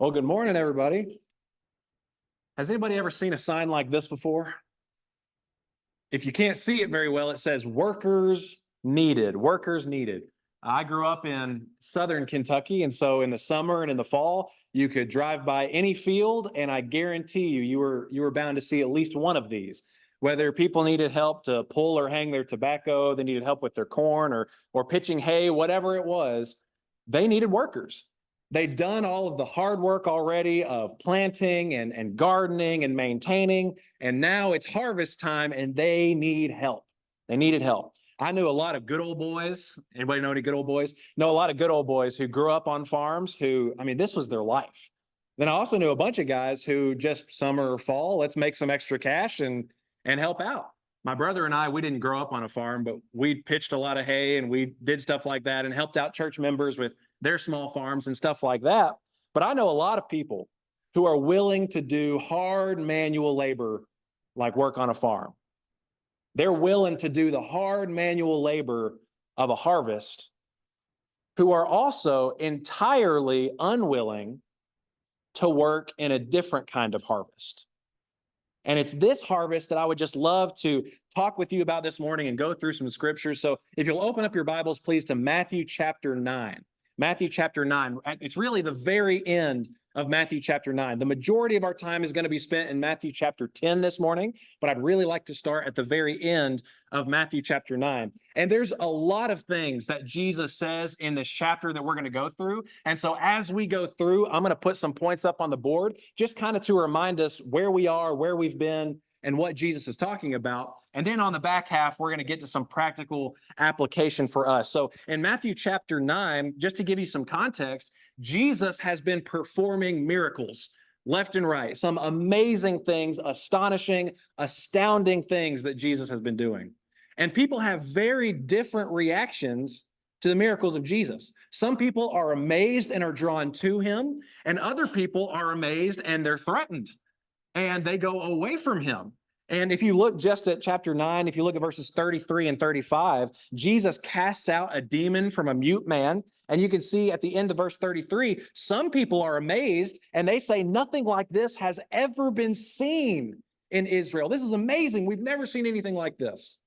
Well, good morning, everybody. Has anybody ever seen a sign like this before? If you can't see it very well, it says workers needed, workers needed. I grew up in southern Kentucky, and so in the summer and in the fall, you could drive by any field, and I guarantee you were bound to see at least one of these. Whether people needed help to pull or hang their tobacco, they needed help with their corn or pitching hay, whatever it was, they needed workers. They'd done all of the hard work already of planting and gardening and maintaining, and now it's harvest time and they need help. They needed help. I knew a lot of good old boys. Anybody know any good old boys? Know a lot of good old boys who grew up on farms who, I mean, this was their life. Then I also knew a bunch of guys who just summer or fall, let's make some extra cash and help out. My brother and I, we didn't grow up on a farm, but we pitched a lot of hay and we did stuff like that and helped out church members with their small farms and stuff like that. But I know a lot of people who are willing to do hard manual labor like work on a farm. They're willing to do the hard manual labor of a harvest, who are also entirely unwilling to work in a different kind of harvest. And it's this harvest that I would just love to talk with you about this morning and go through some scriptures. So if you'll open up your Bibles, please, to Matthew chapter 9. Matthew chapter 9. It's really the very end of Matthew chapter 9. The majority of our time is going to be spent in Matthew chapter 10 this morning, but I'd really like to start at the very end of Matthew chapter 9. And there's a lot of things that Jesus says in this chapter that we're going to go through. And so as we go through, I'm going to put some points up on the board, just kind of to remind us where we are, where we've been, and what Jesus is talking about. And then on the back half, we're going to get to some practical application for us. So in Matthew chapter 9, just to give you some context, Jesus has been performing miracles left and right, some amazing things, astonishing, astounding things that Jesus has been doing. And people have very different reactions to the miracles of Jesus. Some people are amazed and are drawn to him, and other people are amazed and they're threatened and they go away from him. And if you look just at chapter 9, if you look at verses 33 and 35, Jesus casts out a demon from a mute man. And you can see at the end of verse 33, some people are amazed and they say, nothing like this has ever been seen in Israel. This is amazing. We've never seen anything like this.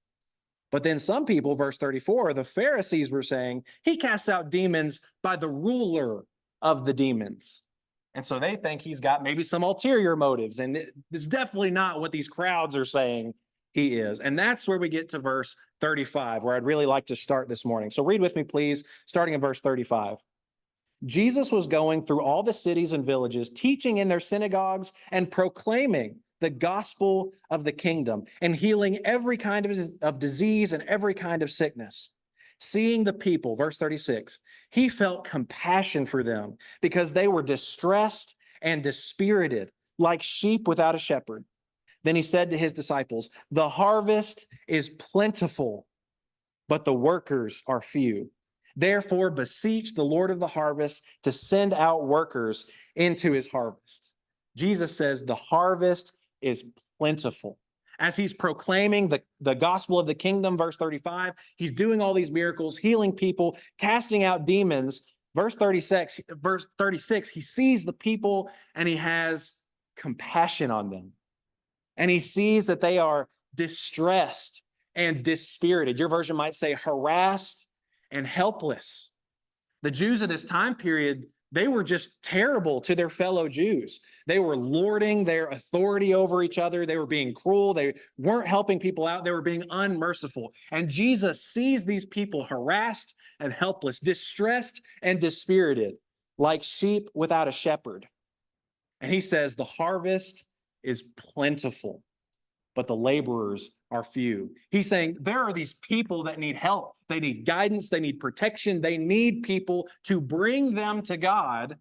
But then some people, verse 34, the Pharisees were saying, he casts out demons by the ruler of the demons. And so they think he's got maybe some ulterior motives. And it's definitely not what these crowds are saying he is. And that's where we get to verse 35, where I'd really like to start this morning. So read with me, please, starting in verse 35. Jesus was going through all the cities and villages, teaching in their synagogues and proclaiming the gospel of the kingdom and healing every kind of disease and every kind of sickness. Seeing the people, verse 36, he felt compassion for them because they were distressed and dispirited, like sheep without a shepherd. Then he said to his disciples, the harvest is plentiful, but the workers are few. Therefore, beseech the Lord of the harvest to send out workers into his harvest. Jesus says the harvest is plentiful. As he's proclaiming the gospel of the kingdom, verse 35, he's doing all these miracles, healing people, casting out demons. Verse 36, he sees the people and he has compassion on them. And he sees that they are distressed and dispirited. Your version might say harassed and helpless. The Jews of this time period, they were just terrible to their fellow Jews. They were lording their authority over each other. They were being cruel. They weren't helping people out. They were being unmerciful. And Jesus sees these people harassed and helpless, distressed and dispirited, like sheep without a shepherd. And he says, the harvest is plentiful, but the laborers are few. He's saying there are these people that need help. They need guidance. They need protection. They need people to bring them to God,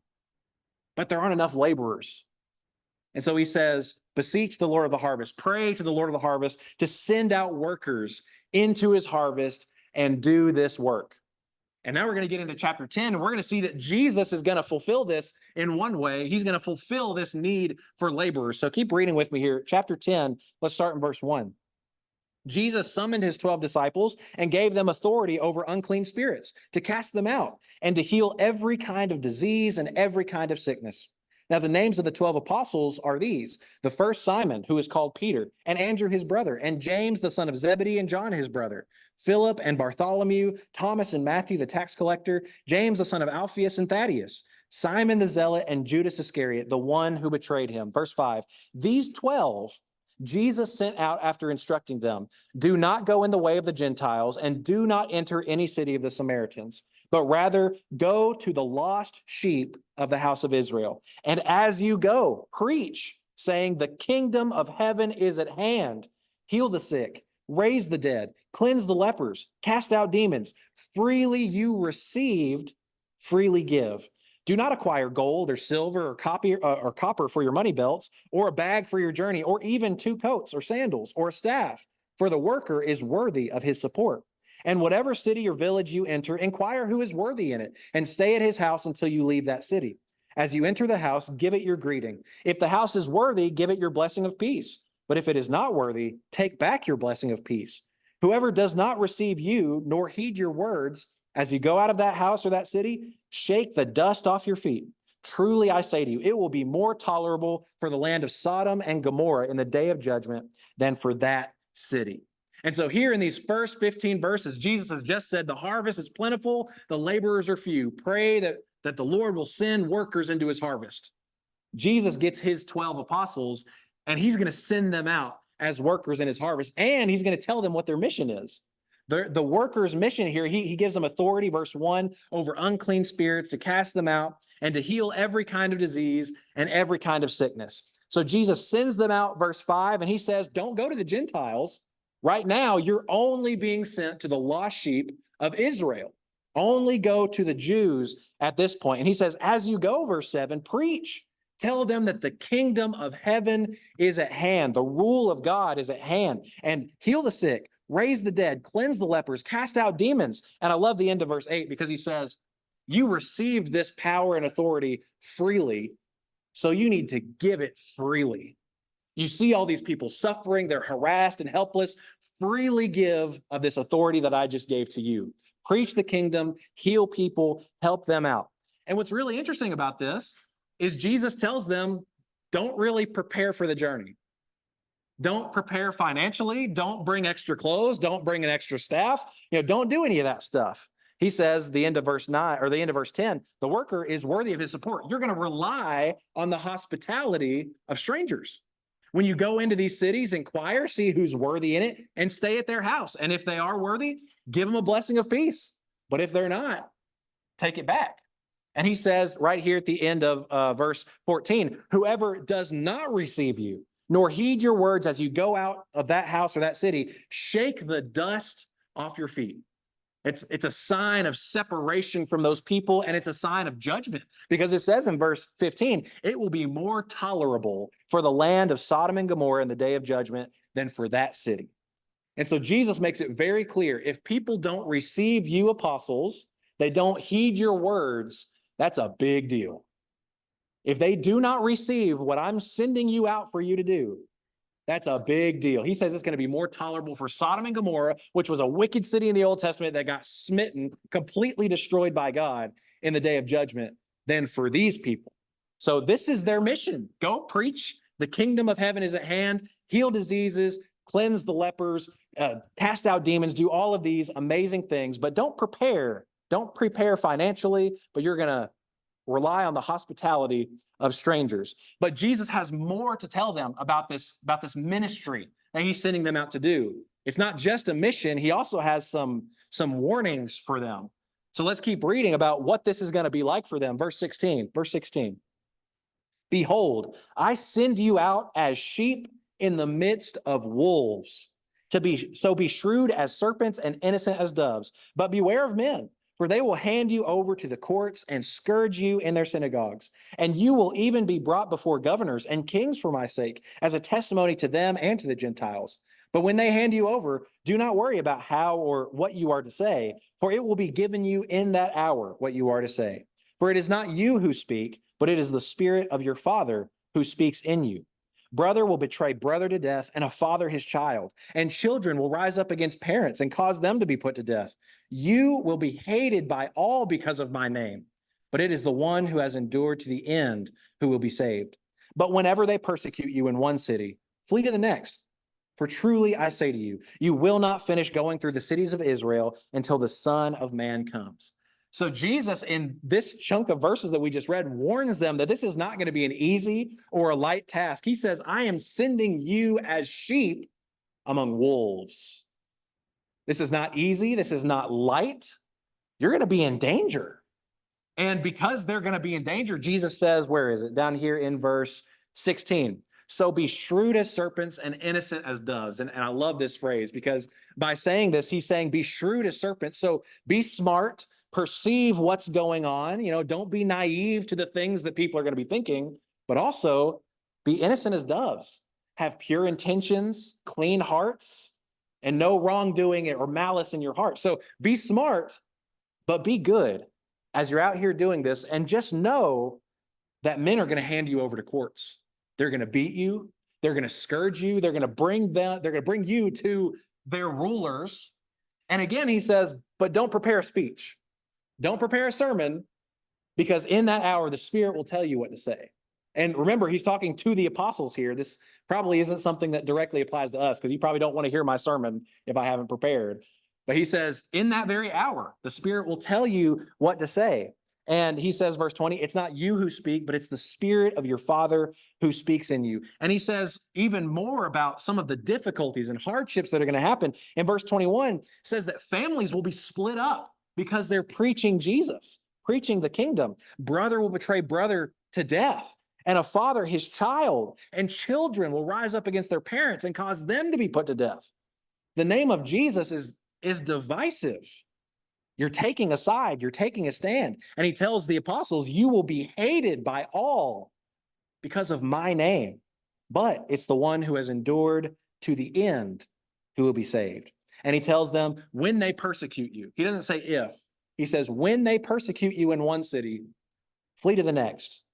but there aren't enough laborers. And so he says, beseech the Lord of the harvest, pray to the Lord of the harvest to send out workers into his harvest and do this work. And now we're going to get into chapter 10, and we're going to see that Jesus is going to fulfill this in one way. He's going to fulfill this need for laborers. So keep reading with me here. Chapter 10, let's start in verse 1. Jesus summoned his 12 disciples and gave them authority over unclean spirits to cast them out and to heal every kind of disease and every kind of sickness. Now, the names of the 12 apostles are these: the first Simon, who is called Peter, and Andrew his brother, and James the son of Zebedee, and John his brother, Philip and Bartholomew, Thomas and Matthew the tax collector, James the son of Alphaeus and Thaddeus, Simon the zealot, and Judas Iscariot, the one who betrayed him. Verse 5, these 12 Jesus sent out after instructing them, do not go in the way of the Gentiles, and do not enter any city of the Samaritans, but rather go to the lost sheep of the house of Israel. And as you go, preach, saying, the kingdom of heaven is at hand. Heal the sick, raise the dead, cleanse the lepers, cast out demons. Freely you received, freely give. Do not acquire gold or silver or copper for your money belts, or a bag for your journey, or even 2 coats or sandals or a staff, for the worker is worthy of his support. And whatever city or village you enter, inquire who is worthy in it, and stay at his house until you leave that city. As you enter the house, give it your greeting. If the house is worthy, give it your blessing of peace. But if it is not worthy, take back your blessing of peace. Whoever does not receive you, nor heed your words, as you go out of that house or that city, shake the dust off your feet. Truly, I say to you, it will be more tolerable for the land of Sodom and Gomorrah in the day of judgment than for that city. And so here in these first 15 verses, Jesus has just said the harvest is plentiful, the laborers are few. Pray that the Lord will send workers into his harvest. Jesus gets his 12 apostles, and he's going to send them out as workers in his harvest, and he's going to tell them what their mission is. The worker's mission here, he gives them authority, verse 1, over unclean spirits, to cast them out and to heal every kind of disease and every kind of sickness. So Jesus sends them out, verse 5, and he says, don't go to the Gentiles. Right now, you're only being sent to the lost sheep of Israel. Only go to the Jews at this point. And he says, as you go, verse 7, preach. Tell them that the kingdom of heaven is at hand. The rule of God is at hand. And heal the sick, raise the dead, cleanse the lepers, cast out demons. And I love the end of verse 8 because he says, you received this power and authority freely, so you need to give it freely. You see all these people suffering, they're harassed and helpless. Freely give of this authority that I just gave to you. Preach the kingdom, heal people, help them out. And what's really interesting about this is Jesus tells them, don't really prepare for the journey. Don't prepare financially. Don't bring extra clothes. Don't bring an extra staff. Don't do any of that stuff. He says, the end of verse 9 or the end of verse 10, the worker is worthy of his support. You're going to rely on the hospitality of strangers. When you go into these cities, inquire, see who's worthy in it, and stay at their house. And if they are worthy, give them a blessing of peace. But if they're not, take it back. And he says right here at the end of verse 14, whoever does not receive you, nor heed your words as you go out of that house or that city, shake the dust off your feet. It's a sign of separation from those people, and it's a sign of judgment, because it says in verse 15, it will be more tolerable for the land of Sodom and Gomorrah in the day of judgment than for that city. And so Jesus makes it very clear, if people don't receive you apostles, they don't heed your words, that's a big deal. If they do not receive what I'm sending you out for you to do, that's a big deal. He says it's going to be more tolerable for Sodom and Gomorrah, which was a wicked city in the Old Testament that got smitten, completely destroyed by God in the day of judgment, than for these people. So this is their mission. Go preach. The kingdom of heaven is at hand. Heal diseases, cleanse the lepers, cast out demons, do all of these amazing things, but don't prepare. Don't prepare financially, but you're going to rely on the hospitality of strangers. But Jesus has more to tell them about this ministry that he's sending them out to do. It's not just a mission. He also has some warnings for them. So let's keep reading about what this is going to be like for them. Verse 16. Behold, I send you out as sheep in the midst of wolves. Be shrewd as serpents and innocent as doves. But beware of men, for they will hand you over to the courts and scourge you in their synagogues. And you will even be brought before governors and kings for my sake, as a testimony to them and to the Gentiles. But when they hand you over, do not worry about how or what you are to say, for it will be given you in that hour what you are to say. For it is not you who speak, but it is the Spirit of your Father who speaks in you. Brother will betray brother to death, and a father his child, and children will rise up against parents and cause them to be put to death. You will be hated by all because of my name, but it is the one who has endured to the end who will be saved. But whenever they persecute you in one city, flee to the next. For truly I say to you, you will not finish going through the cities of Israel until the Son of Man comes. So Jesus, in this chunk of verses that we just read, warns them that this is not going to be an easy or a light task. He says, I am sending you as sheep among wolves. This is not easy. This is not light. You're going to be in danger. And because they're going to be in danger, Jesus says, where is it? Down here in verse 16. So be shrewd as serpents and innocent as doves. And I love this phrase because by saying this, he's saying be shrewd as serpents. So be smart, perceive what's going on. Don't be naive to the things that people are going to be thinking, but also be innocent as doves. Have pure intentions, clean hearts, and no wrongdoing or malice in your heart. So be smart, but be good as you're out here doing this, and just know that men are going to hand you over to courts. They're going to beat you. They're going to scourge you. They're going to bring you to their rulers. And again, he says, but don't prepare a speech. Don't prepare a sermon, because in that hour, the Spirit will tell you what to say. And remember, he's talking to the apostles here. This probably isn't something that directly applies to us, because you probably don't want to hear my sermon if I haven't prepared. But he says, in that very hour, the Spirit will tell you what to say. And he says, verse 20, it's not you who speak, but it's the Spirit of your Father who speaks in you. And he says even more about some of the difficulties and hardships that are going to happen. In verse 21, says that families will be split up because they're preaching Jesus, preaching the kingdom. Brother will betray brother to death, and a father his child, and children will rise up against their parents and cause them to be put to death. The name of Jesus is divisive. You're taking a side, you're taking a stand. And he tells the apostles, you will be hated by all because of my name. But it's the one who has endured to the end who will be saved. And he tells them, when they persecute you, he doesn't say if, he says, when they persecute you in one city, flee to the next.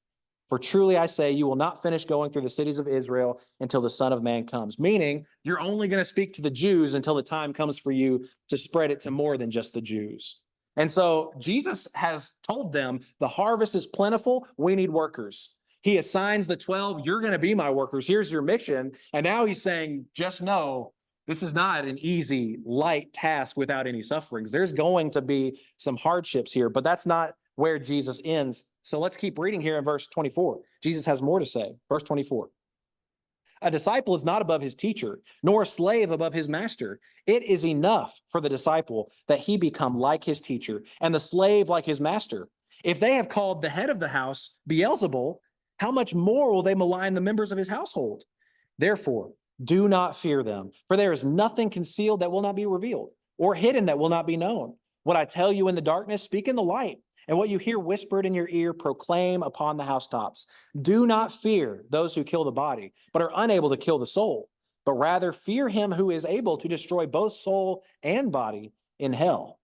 For truly I say, you will not finish going through the cities of Israel until the Son of Man comes. Meaning, you're only going to speak to the Jews until the time comes for you to spread it to more than just the Jews. And so Jesus has told them, the harvest is plentiful. We need workers. He assigns the 12, you're going to be my workers. Here's your mission. And now he's saying, just know, this is not an easy, light task without any sufferings. There's going to be some hardships here, but that's not where Jesus ends. So let's keep reading here in verse 24. Jesus has more to say. Verse 24. A disciple is not above his teacher, nor a slave above his master. It is enough for the disciple that he become like his teacher, and the slave like his master. If they have called the head of the house Beelzebul, how much more will they malign the members of his household? Therefore, do not fear them, for there is nothing concealed that will not be revealed, or hidden that will not be known. What I tell you in the darkness, speak in the light. And what you hear whispered in your ear, proclaim upon the housetops. Do not fear those who kill the body, but are unable to kill the soul, but rather fear him who is able to destroy both soul and body in hell.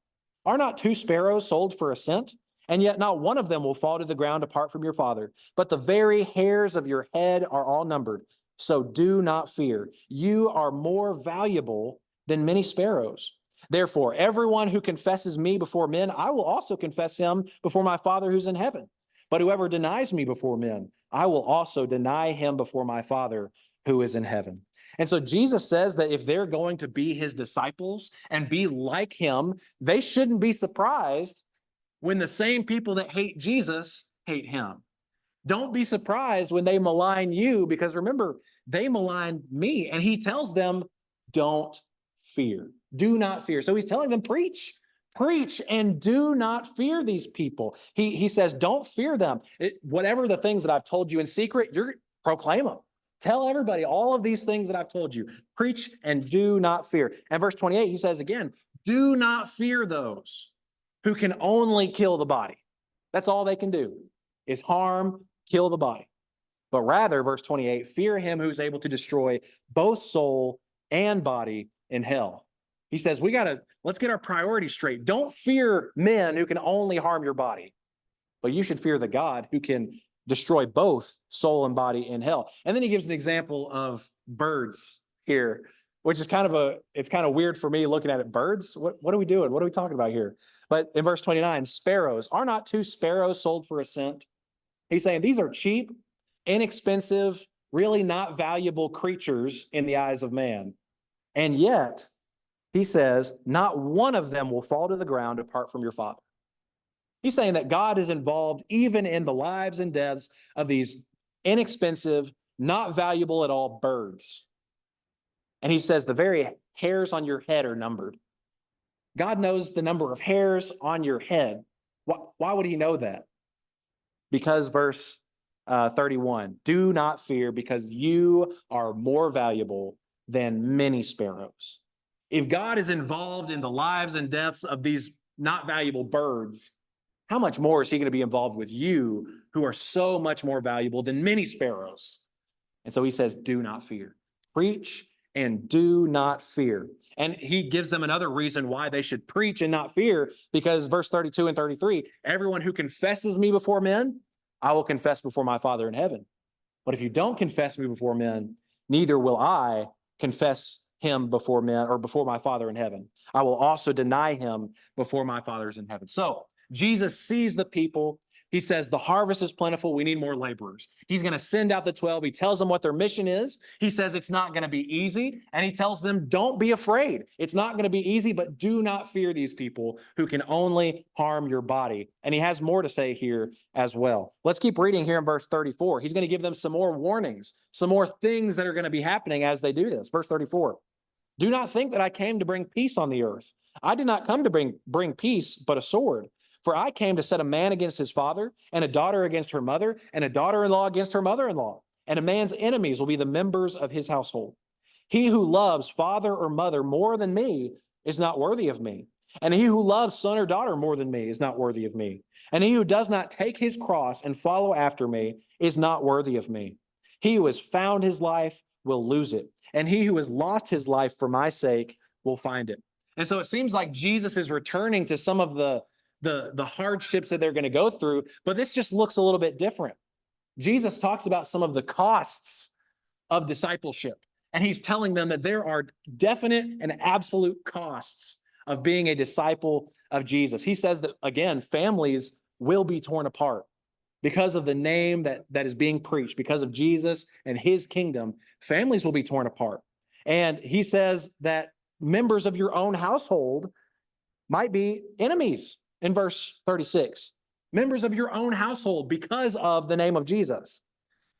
Are not two sparrows sold for a cent? And yet not one of them will fall to the ground apart from your Father. But the very hairs of your head are all numbered. So do not fear. You are more valuable than many sparrows. Therefore, everyone who confesses me before men, I will also confess him before my Father who's in heaven. But whoever denies me before men, I will also deny him before my Father who is in heaven. And so Jesus says that if they're going to be his disciples and be like him, they shouldn't be surprised when the same people that hate Jesus hate him. Don't be surprised when they malign you, because remember, they maligned me. And he tells them, don't fear. Do not fear. So he's telling them, preach and do not fear these people. He says, don't fear them. Whatever the things that I've told you in secret, you're proclaim them. Tell everybody all of these things that I've told you. Preach and do not fear. And verse 28, he says again, do not fear those who can only kill the body. That's all they can do is harm, kill the body. But rather, verse 28, fear him who's able to destroy both soul and body in hell. He says, let's get our priorities straight. Don't fear men who can only harm your body, but you should fear the God who can destroy both soul and body in hell. And then he gives an example of birds here. which is it's kind of weird for me looking at it. Birds? What are we doing? What are we talking about here? But in verse 29, sparrows, are not 2 sparrows sold for a cent? He's saying these are cheap, inexpensive, really not valuable creatures in the eyes of man. And yet, he says, not one of them will fall to the ground apart from your Father. He's saying that God is involved even in the lives and deaths of these inexpensive, not valuable at all birds. And he says the very hairs on your head are numbered. God knows the number of hairs on your head. Why would he know that? Because verse 31, do not fear, because you are more valuable than many sparrows. If God is involved in the lives and deaths of these not valuable birds, how much more is he going to be involved with you, who are so much more valuable than many sparrows? And so he says, do not fear. Preach and do not fear. And he gives them another reason why they should preach and not fear, because verse 32 and 33, everyone who confesses me before men, I will confess before my Father in heaven. But if you don't confess me before men, neither will I confess him before men, or before my Father in heaven. I will also deny him before my Father's in heaven. So Jesus sees the people. He says, the harvest is plentiful. We need more laborers. He's going to send out the 12. He tells them what their mission is. He says it's not going to be easy. And he tells them, don't be afraid. It's not going to be easy, but do not fear these people who can only harm your body. And he has more to say here as well. Let's keep reading here in verse 34. He's going to give them some more warnings, some more things that are going to be happening as they do this. Verse 34. Do not think that I came to bring peace on the earth. I did not come to bring peace, but a sword. For I came to set a man against his father, and a daughter against her mother, and a daughter-in-law against her mother-in-law. And a man's enemies will be the members of his household. He who loves father or mother more than me is not worthy of me. And he who loves son or daughter more than me is not worthy of me. And he who does not take his cross and follow after me is not worthy of me. He who has found his life will lose it. And he who has lost his life for my sake will find it. And so it seems like Jesus is returning to some of the hardships that they're going to go through, but this just looks a little bit different. Jesus talks about some of the costs of discipleship, and he's telling them that there are definite and absolute costs of being a disciple of Jesus. He says that, again, families will be torn apart because of the name that is being preached, because of Jesus and his kingdom. Families will be torn apart. And he says that members of your own household might be enemies. In verse 36, members of your own household because of the name of Jesus.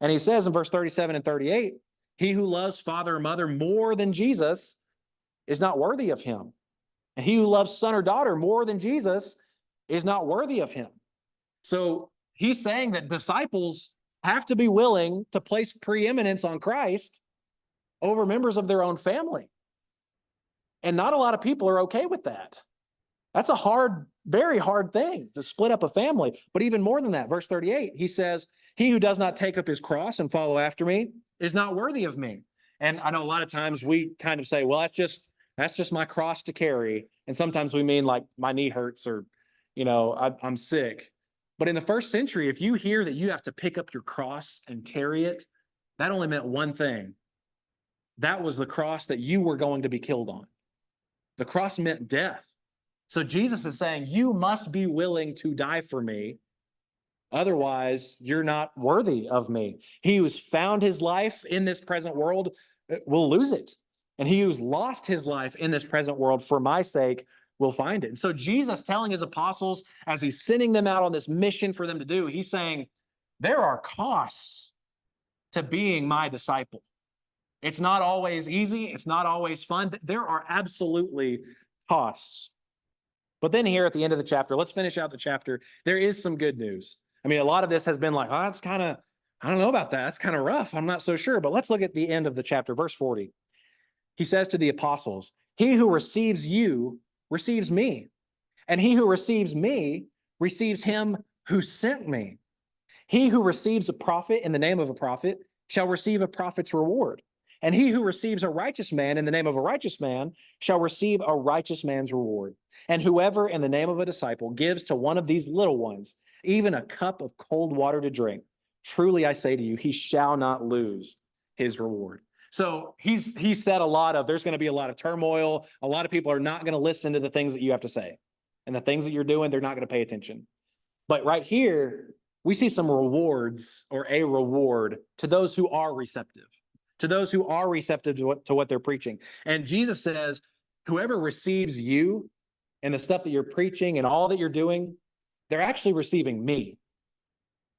And he says in verse 37 and 38, he who loves father or mother more than Jesus is not worthy of him. And he who loves son or daughter more than Jesus is not worthy of him. So he's saying that disciples have to be willing to place preeminence on Christ over members of their own family. And not a lot of people are okay with that. That's a hard, very hard thing to split up a family. But even more than that, verse 38, he says, he who does not take up his cross and follow after me is not worthy of me. And I know a lot of times we kind of say, well, that's just my cross to carry. And sometimes we mean like my knee hurts, or, I'm sick. But in the first century, if you hear that you have to pick up your cross and carry it, that only meant one thing. That was the cross that you were going to be killed on. The cross meant death. So Jesus is saying, you must be willing to die for me. Otherwise, you're not worthy of me. He who's found his life in this present world will lose it. And he who's lost his life in this present world for my sake will find it. And so Jesus telling his apostles, as he's sending them out on this mission for them to do, he's saying, there are costs to being my disciple. It's not always easy. It's not always fun. There are absolutely costs. But then here at the end of the chapter, let's finish out the chapter. There is some good news. I mean, a lot of this has been like, oh, that's kind of, I don't know about that. That's kind of rough. I'm not so sure. But let's look at the end of the chapter, verse 40. He says to the apostles, he who receives you receives me. And he who receives me receives him who sent me. He who receives a prophet in the name of a prophet shall receive a prophet's reward. And he who receives a righteous man in the name of a righteous man shall receive a righteous man's reward. And whoever in the name of a disciple gives to one of these little ones even a cup of cold water to drink, truly I say to you, he shall not lose his reward. So he said a lot of, there's going to be a lot of turmoil. A lot of people are not going to listen to the things that you have to say. And the things that you're doing, they're not going to pay attention. But right here, we see some rewards, or a reward, to those who are receptive, to what they're preaching. And Jesus says, whoever receives you and the stuff that you're preaching and all that you're doing, they're actually receiving me.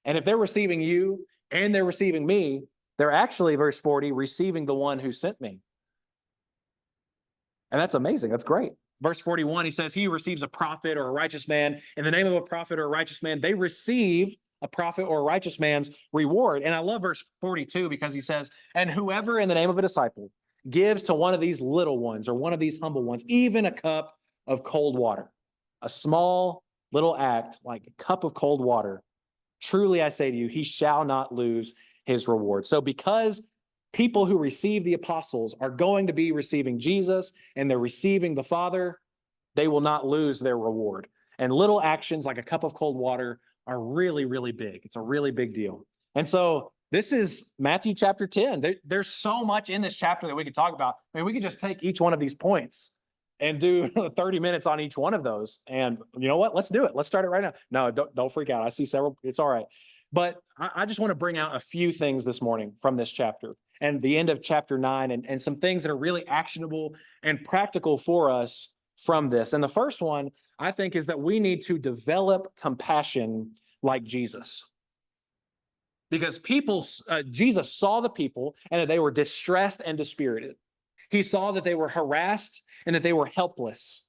And if they're receiving you and they're receiving me, they're actually, verse 40, receiving the one who sent me. And that's amazing. That's great. Verse 41, he says, he who receives a prophet or a righteous man in the name of a prophet or a righteous man, they receive a prophet or a righteous man's reward. And I love verse 42 because he says, and whoever in the name of a disciple gives to one of these little ones or one of these humble ones, even a cup of cold water, a small little act like a cup of cold water, truly I say to you, he shall not lose his reward. So because people who receive the apostles are going to be receiving Jesus and they're receiving the Father, they will not lose their reward. And little actions like a cup of cold water are really, really big. It's a really big deal. And so this is Matthew chapter 10. There's so much in this chapter that we could talk about. I mean, we could just take each one of these points and do 30 minutes on each one of those. And you know what? Let's do it. Let's start it right now. No, don't freak out. I see several. It's all right. But I just want to bring out a few things this morning from this chapter and the end of chapter 9 and some things that are really actionable and practical for us from this. And the first one, I think, is that we need to develop compassion like Jesus. Because Jesus saw the people and that they were distressed and dispirited. He saw that they were harassed and that they were helpless.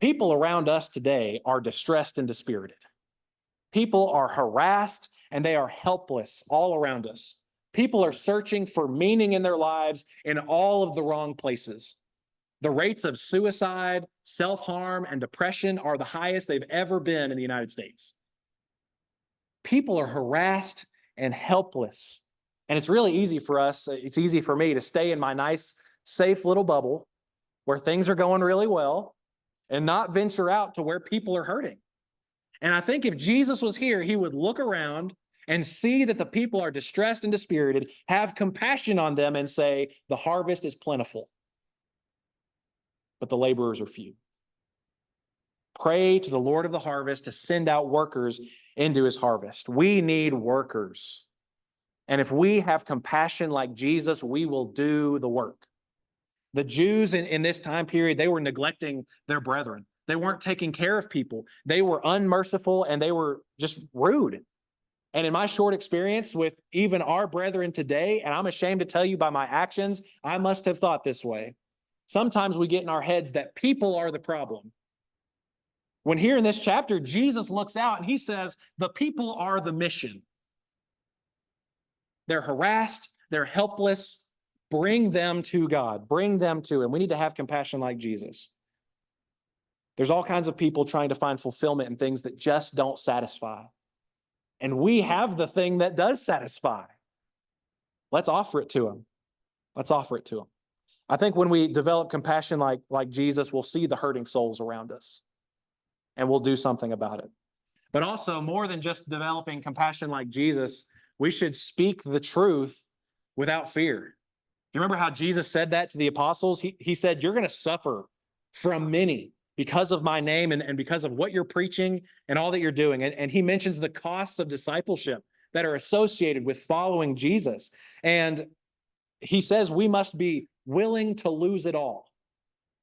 People around us today are distressed and dispirited. People are harassed and they are helpless all around us. People are searching for meaning in their lives in all of the wrong places. The rates of suicide, self-harm, and depression are the highest they've ever been in the United States. People are harassed and helpless. And it's really easy for us, it's easy for me to stay in my nice, safe little bubble where things are going really well and not venture out to where people are hurting. And I think if Jesus was here, he would look around and see that the people are distressed and dispirited, have compassion on them and say, the harvest is plentiful, but the laborers are few. Pray to the Lord of the harvest to send out workers into his harvest. We need workers. And if we have compassion like Jesus, we will do the work. The Jews in this time period, they were neglecting their brethren. They weren't taking care of people. They were unmerciful and they were just rude. And in my short experience with even our brethren today, and I'm ashamed to tell you by my actions, I must have thought this way. Sometimes we get in our heads that people are the problem. When here in this chapter, Jesus looks out and he says, the people are the mission. They're harassed, they're helpless. Bring them to God. Bring them to him. We need to have compassion like Jesus. There's all kinds of people trying to find fulfillment in things that just don't satisfy. And we have the thing that does satisfy. Let's offer it to him. Let's offer it to him. I think when we develop compassion like Jesus, we'll see the hurting souls around us and we'll do something about it. But also, more than just developing compassion like Jesus, we should speak the truth without fear. Do you remember how Jesus said that to the apostles? He said, you're going to suffer from many because of my name and because of what you're preaching and all that you're doing. And he mentions the costs of discipleship that are associated with following Jesus. And he says we must be willing to lose it all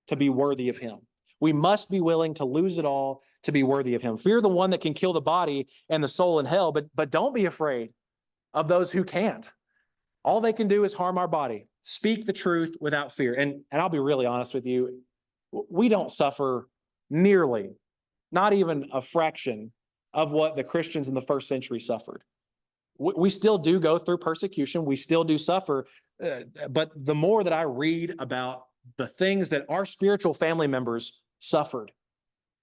to be worthy of him. We must be willing to lose it all to be worthy of him. Fear the one that can kill the body and the soul in hell, but don't be afraid of those who can't. All they can do is harm our body. Speak the truth without fear. And I'll be really honest with you, we don't suffer nearly, not even a fraction of what the Christians in the first century suffered. We still do go through persecution. We still do suffer. But the more that I read about the things that our spiritual family members suffered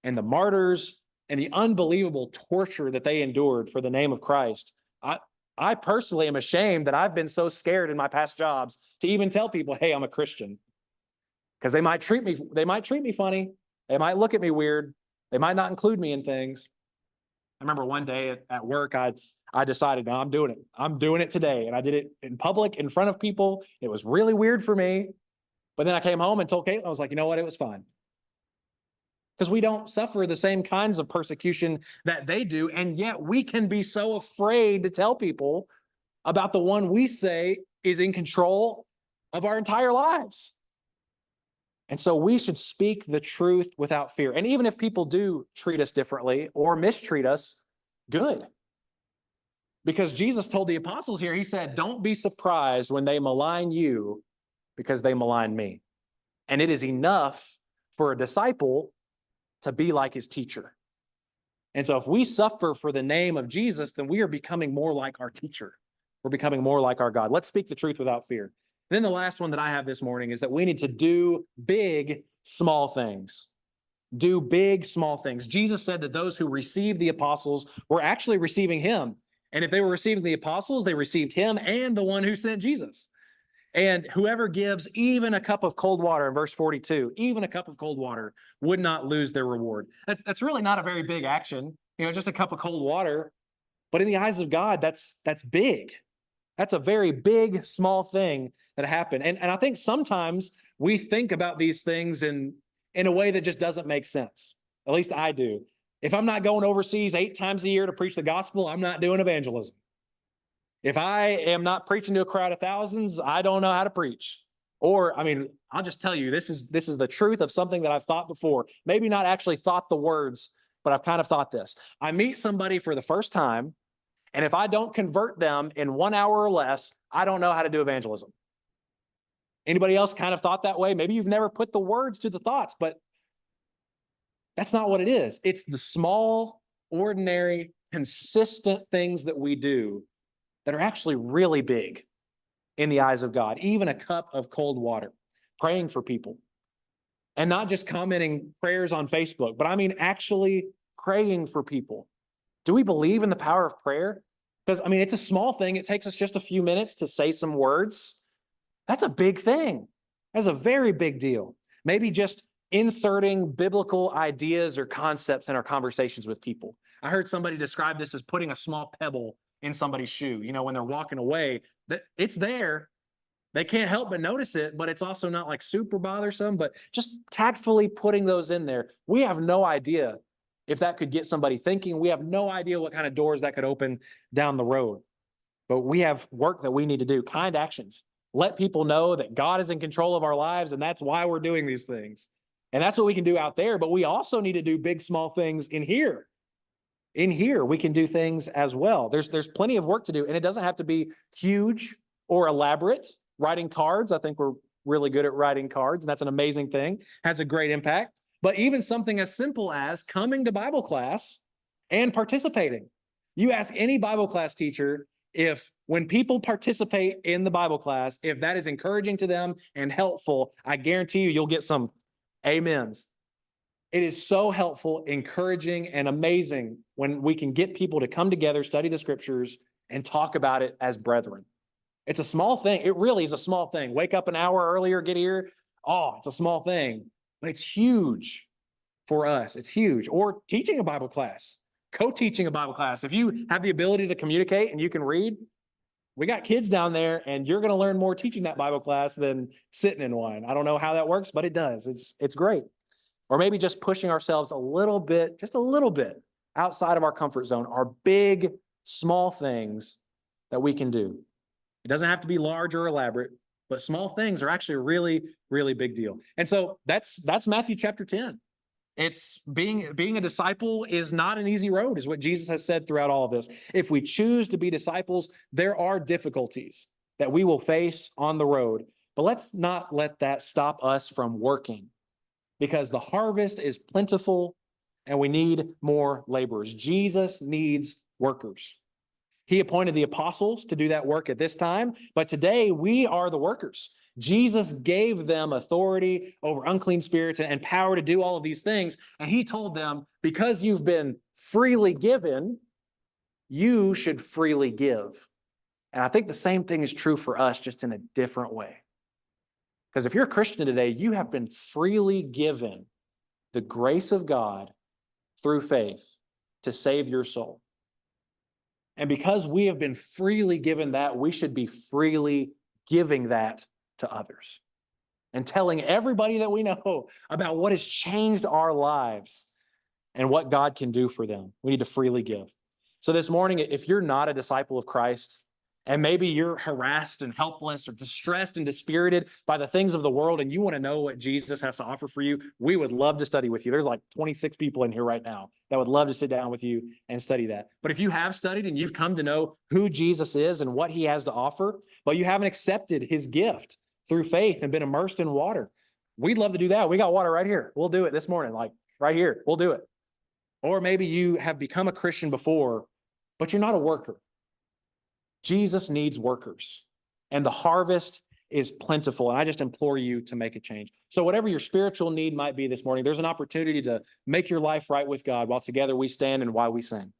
and the martyrs and the unbelievable torture that they endured for the name of Christ, I personally am ashamed that I've been so scared in my past jobs to even tell people, hey, I'm a Christian. Because they might treat me funny. They might look at me weird. They might not include me in things. I remember one day at work, I I decided, no, I'm doing it. I'm doing it today. And I did it in public, in front of people. It was really weird for me. But then I came home and told Caitlin, I was like, you know what? It was fine. Because we don't suffer the same kinds of persecution that they do. And yet we can be so afraid to tell people about the one we say is in control of our entire lives. And so we should speak the truth without fear. And even if people do treat us differently or mistreat us, good. Because Jesus told the apostles here, he said, don't be surprised when they malign you because they malign me. And it is enough for a disciple to be like his teacher. And so if we suffer for the name of Jesus, then we are becoming more like our teacher. We're becoming more like our God. Let's speak the truth without fear. And then the last one that I have this morning is that we need to do big, small things. Do big, small things. Jesus said that those who received the apostles were actually receiving him. And if they were receiving the apostles, they received him and the one who sent Jesus. And whoever gives even a cup of cold water, in verse 42, even a cup of cold water would not lose their reward. That's really not a very big action, just a cup of cold water. But in the eyes of God, that's big. That's a very big, small thing that happened. And I think sometimes we think about these things in a way that just doesn't make sense. At least I do. If I'm not going overseas 8 times a year to preach the gospel, I'm not doing evangelism. If I am not preaching to a crowd of thousands, I don't know how to preach. Or, I'll just tell you, this is the truth of something that I've thought before. Maybe not actually thought the words, but I've kind of thought this. I meet somebody for the first time, and if I don't convert them in 1 hour or less, I don't know how to do evangelism. Anybody else kind of thought that way? Maybe you've never put the words to the thoughts, but that's not what it is. It's the small, ordinary, consistent things that we do that are actually really big in the eyes of God. Even a cup of cold water, praying for people, and not just commenting prayers on Facebook, but actually praying for people. Do we believe in the power of prayer? Because, it's a small thing. It takes us just a few minutes to say some words. That's a big thing. That's a very big deal. Maybe just inserting biblical ideas or concepts in our conversations with people. I heard somebody describe this as putting a small pebble in somebody's shoe. When they're walking away, that it's there. They can't help but notice it, but it's also not like super bothersome, but just tactfully putting those in there. We have no idea if that could get somebody thinking. We have no idea what kind of doors that could open down the road. But we have work that we need to do, kind actions. Let people know that God is in control of our lives, and that's why we're doing these things. And that's what we can do out there, but we also need to do big, small things in here. In here, we can do things as well. There's plenty of work to do, and it doesn't have to be huge or elaborate. Writing cards, I think we're really good at writing cards, and that's an amazing thing, has a great impact. But even something as simple as coming to Bible class and participating. You ask any Bible class teacher if when people participate in the Bible class, if that is encouraging to them and helpful, I guarantee you'll get some amens. It is so helpful, encouraging, and amazing when we can get people to come together, study the scriptures, and talk about it as brethren. It's a small thing. It really is a small thing. Wake up an hour earlier, get here. Oh, it's a small thing, but it's huge for us. It's huge. Or teaching a Bible class, co-teaching a Bible class. If you have the ability to communicate and you can read, we got kids down there, and you're going to learn more teaching that Bible class than sitting in one. I don't know how that works, but it does. It's great. Or maybe just pushing ourselves a little bit, just a little bit outside of our comfort zone are big, small things that we can do. It doesn't have to be large or elaborate, but small things are actually a really, really big deal. And so that's Matthew chapter 10. It's being a disciple is not an easy road, is what Jesus has said throughout all of this. If we choose to be disciples, there are difficulties that we will face on the road. But let's not let that stop us from working, because the harvest is plentiful and we need more laborers. Jesus needs workers. He appointed the apostles to do that work at this time, but today we are the workers. Jesus gave them authority over unclean spirits and power to do all of these things. And he told them, because you've been freely given, you should freely give. And I think the same thing is true for us, just in a different way. Because if you're a Christian today, you have been freely given the grace of God through faith to save your soul. And because we have been freely given that, we should be freely giving that to others and telling everybody that we know about what has changed our lives and what God can do for them. We need to freely give. So this morning, if you're not a disciple of Christ, and maybe you're harassed and helpless or distressed and dispirited by the things of the world, and you want to know what Jesus has to offer for you, we would love to study with you. There's like 26 people in here right now that would love to sit down with you and study that. But if you have studied and you've come to know who Jesus is and what he has to offer, but you haven't accepted his gift through faith and been immersed in water, we'd love to do that. We got water right here. We'll do it this morning, like right here. We'll do it. Or maybe you have become a Christian before, but you're not a worker. Jesus needs workers, and the harvest is plentiful. And I just implore you to make a change. So whatever your spiritual need might be this morning, there's an opportunity to make your life right with God while together we stand and while we sing.